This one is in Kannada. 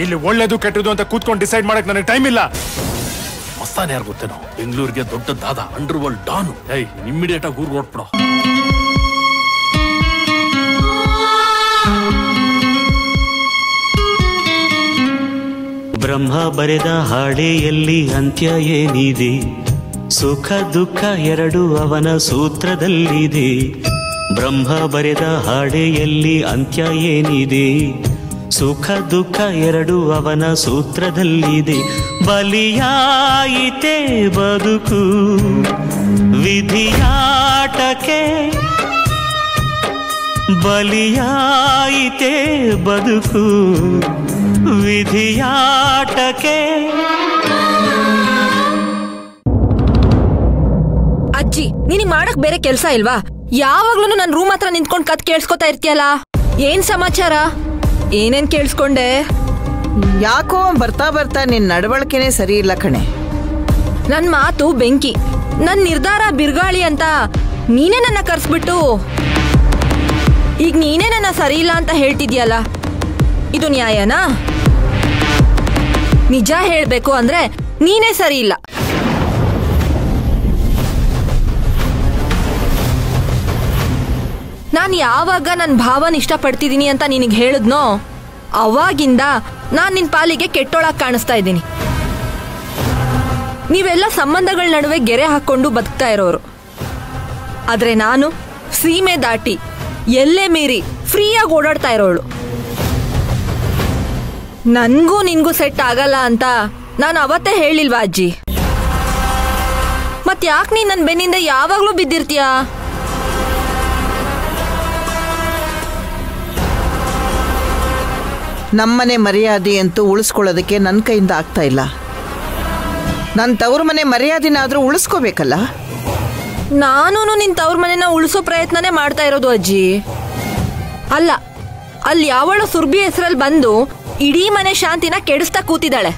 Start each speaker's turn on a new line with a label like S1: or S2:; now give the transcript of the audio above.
S1: ಇಲ್ಲಿ ಒಳ್ಳೇದು ಕೆಟ್ಟದು ಅಂತ ಕೂತ್ಕೊಂಡು ಡಿಸೈಡ್ ಮಾಡಕ್ ನನಗೆ ಟೈಮ್ ಇಲ್ಲ.
S2: ಮಸ್ತಾನ ಯಾರು ಗೊತ್ತೇನೋ, ಬೆಂಗಳೂರಿಗೆ ದೊಡ್ಡದಾದ ಅಂಡರ್ ವರ್ಲ್ಡ್ ಡಾನು. ಇಮ್ಮಿಡಿಯೇಟ್ ಆಗಿ ಊರ್ಗ್ ಹೊರಟ್ಬಿಡೋ.
S3: ಬ್ರಹ್ಮ ಬರೆದ ಹಾಡೆಯಲ್ಲಿ ಅಂತ್ಯ ಏನಿದೆ, ಸುಖ ದುಃಖ ಎರಡು ಅವನ ಸೂತ್ರದಲ್ಲಿದೆ. ಬ್ರಹ್ಮ ಬರೆದ ಹಾಡೆಯಲ್ಲಿ ಅಂತ್ಯ ಏನಿದೆ, ಸುಖ ದುಃಖ ಎರಡು ಅವನ ಸೂತ್ರದಲ್ಲಿದೆ. ಬಲಿಯಾಯಿತೆ ಬದುಕು ವಿಧಿಯಾಟಕ್ಕೆ, ಬಲಿಯಾಯಿತೆ ಬದುಕು ವಿಧಿಯಾಟಕ್ಕೆ.
S4: ಅಜ್ಜಿ, ನಿನಗೆ ಮಾಡಕ್ ಬೇರೆ ಕೆಲ್ಸ ಇಲ್ವಾ? ಯಾವಾಗ್ಲೂ ನನ್ನ ರೂಮ್ ಹತ್ರ ನಿಂತ್ಕೊಂಡ್ ಕತ್ ಕೇಳಿಸ್ಕೊತಾ ಇರ್ತೀಯಲ್ಲ, ಏನ್ ಸಮಾಚಾರ? ಏನೇನ್ ಕೇಳಿಸ್ಕೊಂಡೆ?
S5: ಯಾಕೋ ಬರ್ತಾ ಬರ್ತಾ ನಿನ್ ನಡವಳಿಕೆನೇ ಸರಿ ಇಲ್ಲ ಕಣೆ.
S4: ನನ್ ಮಾತು ಬೆಂಕಿ, ನನ್ ನಿರ್ಧಾರ ಬಿರ್ಗಾಳಿ ಅಂತ ನೀನೇ ನನ್ನ ಕರ್ಸ್ಬಿಟ್ಟು ಈಗ ನೀನೇ ನನ್ನ ಸರಿ ಇಲ್ಲ ಅಂತ ಹೇಳ್ತಿದ್ಯಲ್ಲ, ಇದು ನ್ಯಾಯನಾ? ನಿಜ ಹೇಳ್ಬೇಕು ಅಂದ್ರೆ ನೀನೇ ಸರಿ ಇಲ್ಲ. ನಾನ್ ಯಾವಾಗ ನನ್ನ ಭಾವನ ಇಷ್ಟಪಡ್ತಿದ್ದೀನಿ ಅಂತ ನಿನಗೆ ಹೇಳಿದ್ನೋ ಅವಾಗಿಂದ ನಾನ್ ನಿನ್ ಪಾಲಿಗೆ ಕೆಟ್ಟೋಳಕ್ ಕಾಣಿಸ್ತಾ ಇದ್ದೀನಿ. ನೀವೆಲ್ಲ ಸಂಬಂಧಗಳ ನಡುವೆ ಗೆರೆ ಹಾಕೊಂಡು ಬದುಕ್ತಾ ಇರೋರು, ಆದ್ರೆ ನಾನು ಸೀಮೆ ದಾಟಿ ಎಲ್ಲೇ ಮೀರಿ ಫ್ರೀಯಾಗಿ ಓಡಾಡ್ತಾ ಇರೋಳು. ನನ್ಗೂ ನಿನ್ಗೂ ಸೆಟ್ ಆಗಲ್ಲ ಅಂತ ನಾನು ಅವತ್ತೇ ಹೇಳಿಲ್ವಾ ಅಜ್ಜಿ? ಮತ್ ಯಾಕೆ ನೀನ್ ನನ್ನ ಬೆನ್ನಿಂದ ಯಾವಾಗ್ಲೂ ಬಿದ್ದಿರ್ತೀಯಾ?
S5: ನಮ್ಮನೆ ಮರ್ಯಾದೆ ಅಂತೂ ಉಳಿಸ್ಕೊಳ್ಳೋದಕ್ಕೆ ನನ್ನ ಕೈಯಿಂದ ಆಗ್ತಾ ಇಲ್ಲ. ನನ್ನ ತವ್ರ ಮನೆ ಮರ್ಯಾದೆನಾದ್ರೂ ಉಳಿಸ್ಕೋಬೇಕಲ್ಲ.
S4: ನಾನು ನಿನ್ ತವ್ರ ಮನೆನ ಉಳಿಸೋ ಪ್ರಯತ್ನನೇ ಮಾಡ್ತಾ ಇರೋದು ಅಜ್ಜಿ. ಅಲ್ಲ, ಅಲ್ಲಿ ಯಾವಳು ಸುರ್ಬಿ ಹೆಸರಲ್ಲಿ ಬಂದು ಇಡೀ ಮನೆ ಶಾಂತಿನ ಕೆಡಿಸ್ತಾ ಕೂತಿದ್ದಾಳೆ.